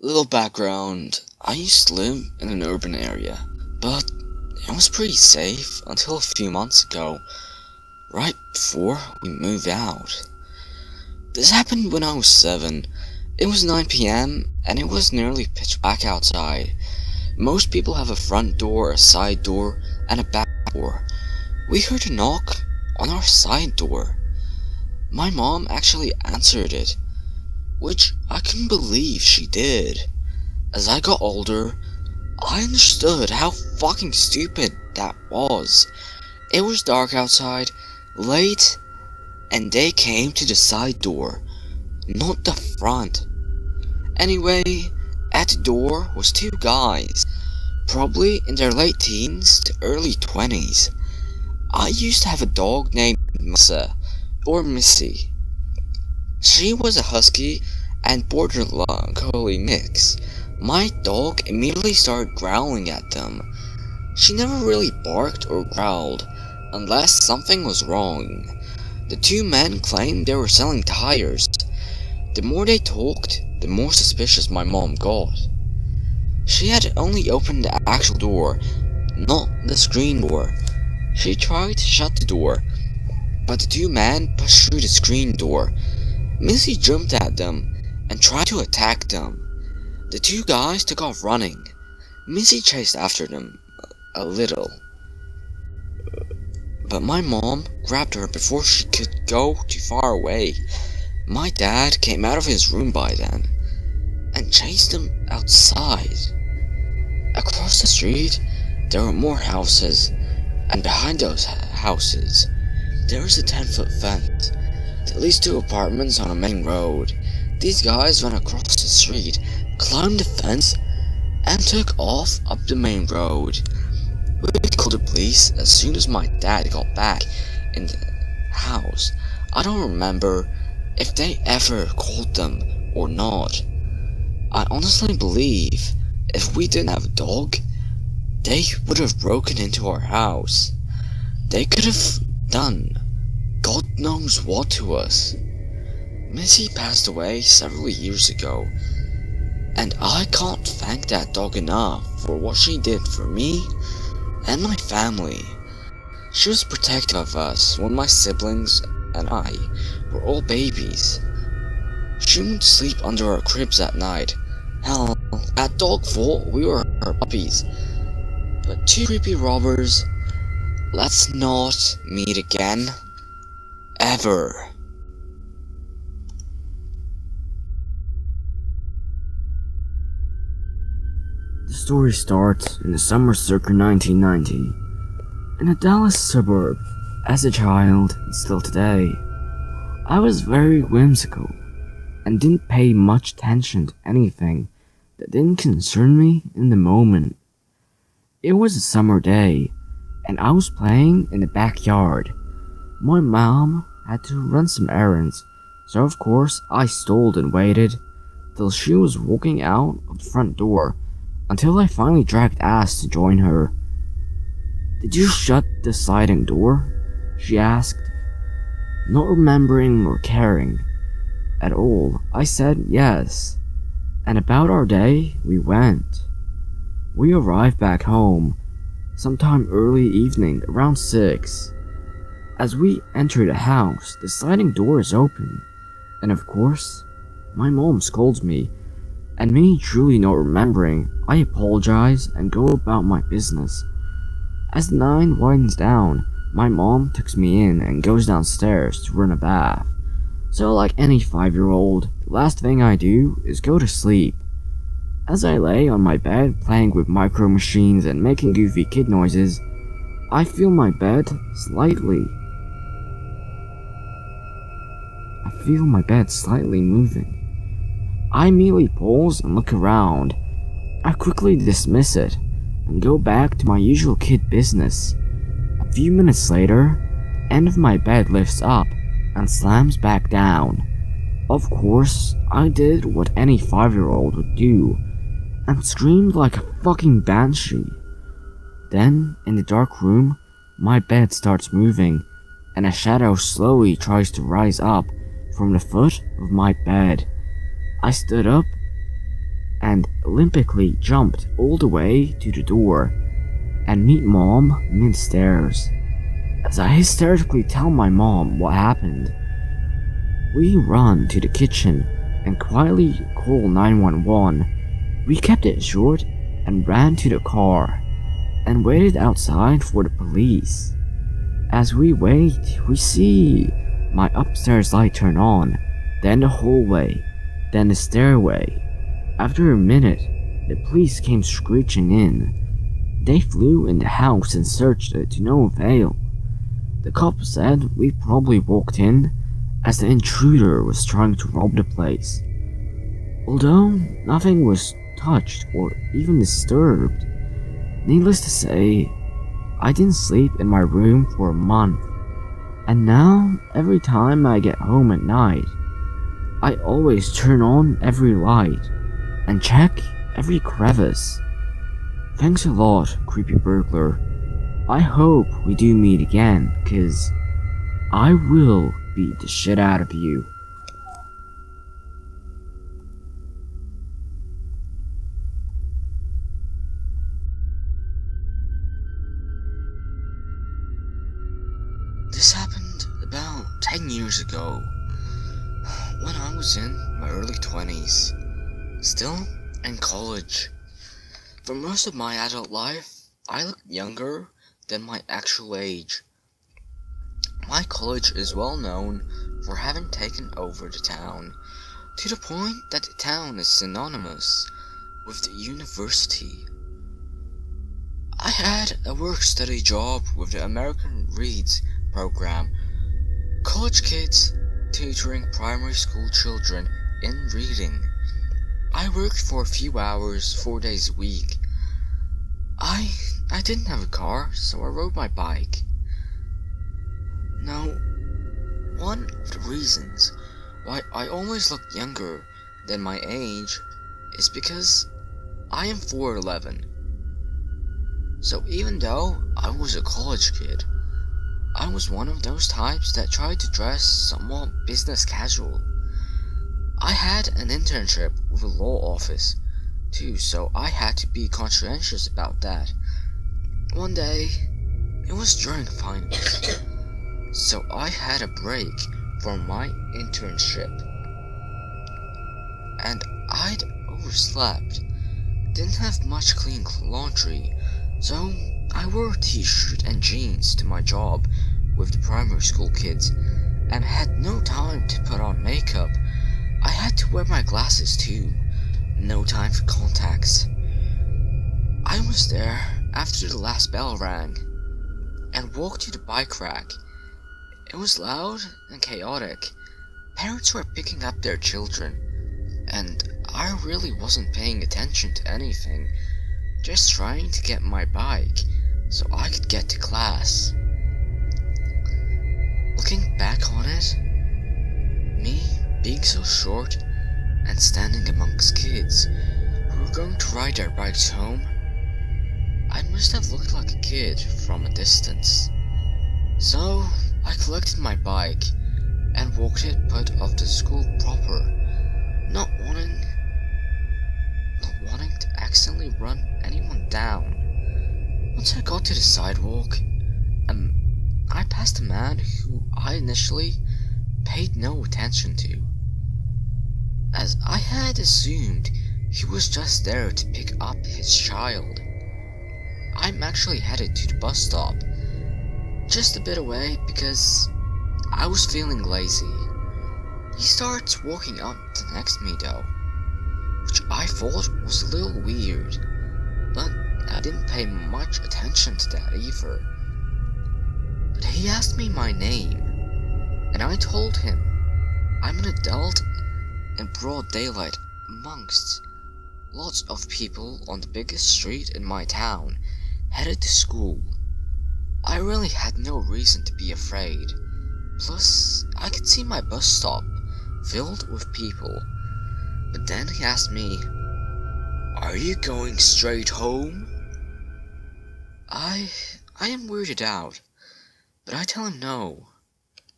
Little background, I used to live in an urban area, but it was pretty safe until a few months ago, right before we moved out. This happened when I was 7. It was 9 p.m. and it was nearly pitch black outside. Most people have a front door, a side door, and a back door. We heard a knock on our side door. My mom actually answered it, which I couldn't believe she did. As I got older, I understood how fucking stupid that was. It was dark outside, late, and they came to the side door, not the front. Anyway, at the door was two guys, probably in their late teens to early 20s. I used to have a dog named Massa, or Missy. She was a husky and border collie mix. My dog immediately started growling at them. She never really barked or growled, unless something was wrong. The two men claimed they were selling tires. The more they talked, the more suspicious my mom got. She had only opened the actual door, not the screen door. She tried to shut the door, but the two men pushed through the screen door. Missy jumped at them and tried to attack them. The two guys took off running. Missy chased after them a little, but my mom grabbed her before she could go too far away. My dad came out of his room by then and chased them outside. Across the street, there were more houses, and behind those houses, there was a 10-foot fence that leads to apartments on a main road. These guys ran across the street, climbed the fence, and took off up the main road. We called the police as soon as my dad got back in the house. I don't remember if they ever called them or not. I honestly believe if we didn't have a dog, they would have broken into our house. They could have done God knows what to us. Missy passed away several years ago, and I can't thank that dog enough for what she did for me and my family. She was protective of us when my siblings and I were all babies. She would sleep under our cribs at night. Hell, at Dogful, we were her puppies. But two creepy robbers, let's not meet again. Ever. The story starts in the summer circa 1990, in a Dallas suburb. As a child, and still today, I was very whimsical, and didn't pay much attention to anything that didn't concern me in the moment. It was a summer day, and I was playing in the backyard. My mom had to run some errands, so of course I stalled and waited till she was walking out of the front door, until I finally dragged ass to join her. "Did you shut the sliding door?" she asked. Not remembering or caring at all, I said yes, and about our day we went. We arrived back home sometime early evening around 6. As we enter the house, the sliding door is open, and of course, my mom scolds me, and me truly not remembering, I apologize and go about my business. As the night winds down, my mom tucks me in and goes downstairs to run a bath. So like any 5-year-old, the last thing I do is go to sleep. As I lay on my bed playing with micro machines and making goofy kid noises, I feel my bed slightly moving. I immediately pause and look around. I quickly dismiss it and go back to my usual kid business. A few minutes later, the end of my bed lifts up and slams back down. Of course, I did what any 5-year-old would do and screamed like a fucking banshee. Then, in the dark room, my bed starts moving and a shadow slowly tries to rise up from the foot of my bed. I stood up and limply jumped all the way to the door and meet Mom mid-stairs. As I hysterically tell my mom what happened, we run to the kitchen and quietly call 911. We kept it short and ran to the car and waited outside for the police. As we wait, we see my upstairs light turn on, then the hallway, then the stairway. After a minute, the police came screeching in. They flew in the house and searched it to no avail. The cop said we probably walked in as the intruder was trying to rob the place. Although nothing was touched or even disturbed, needless to say, I didn't sleep in my room for a month, and now every time I get home at night, I always turn on every light and check every crevice. Thanks a lot, creepy burglar. I hope we do meet again, 'cause I will beat the shit out of you. This happened about 10 years ago, when I was in my early 20s, still in college. For most of my adult life, I looked younger than my actual age. My college is well known for having taken over the town, to the point that the town is synonymous with the university. I had a work-study job with the American Reads program, college kids tutoring primary school children in reading. I worked for a few hours, 4 days a week. I didn't have a car, so I rode my bike. Now, one of the reasons why I always look younger than my age is because I am 4'11". So even though I was a college kid, I was one of those types that tried to dress somewhat business casual. I had an internship with a law office too, so I had to be conscientious about that. One day, it was during finals, so I had a break from my internship, and I'd overslept, didn't have much clean laundry, so I wore a t-shirt and jeans to my job with the primary school kids, and had no time to put on makeup. I had to wear my glasses too, no time for contacts. I was there after the last bell rang, and walked to the bike rack. It was loud and chaotic. Parents were picking up their children, and I really wasn't paying attention to anything, just trying to get my bike so I could get to class. Looking back on it, me being so short and standing amongst kids who were going to ride their bikes home, I must have looked like a kid from a distance. So I collected my bike and walked it out of the school proper, not wanting to accidentally run anyone down. Once I got to the sidewalk, I passed a man who I initially paid no attention to, as I had assumed he was just there to pick up his child. I'm actually headed to the bus stop, just a bit away because I was feeling lazy. He starts walking up to next to me though, which I thought was a little weird, but I didn't pay much attention to that either. But he asked me my name, and I told him I'm an adult in broad daylight amongst lots of people on the biggest street in my town, headed to school. I really had no reason to be afraid. Plus, I could see my bus stop filled with people. But then he asked me, "Are you going straight home?" I am weirded out, but I tell him no,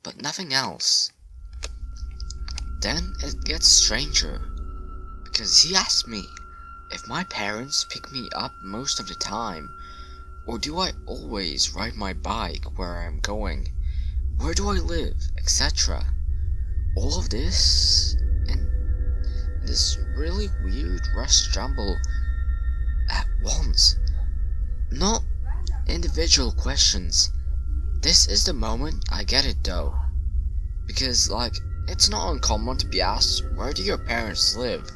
but nothing else. Then it gets stranger, because he asked me if my parents pick me up most of the time, or do I always ride my bike where I'm going, where do I live, etc. All of this in this really weird rush jumble at once. Not individual questions. This is the moment I get it though. Because, it's not uncommon to be asked, where do your parents live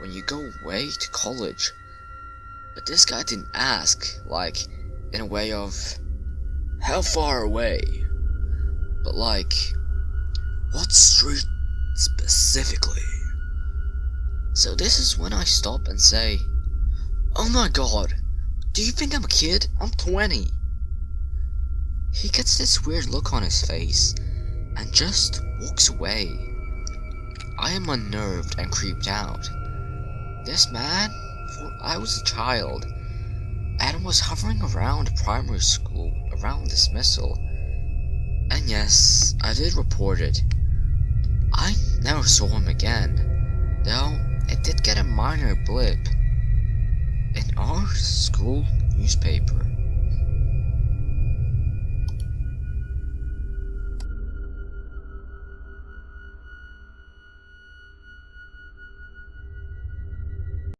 when you go away to college? But this guy didn't ask, in a way of, how far away? But what street specifically? So this is when I stop and say, oh my god, do you think I'm a kid? I'm 20. He gets this weird look on his face and just walks away. I am unnerved and creeped out. This man thought I was a child and was hovering around primary school around dismissal. And yes, I did report it. I never saw him again, though it did get a minor blip in our school newspaper.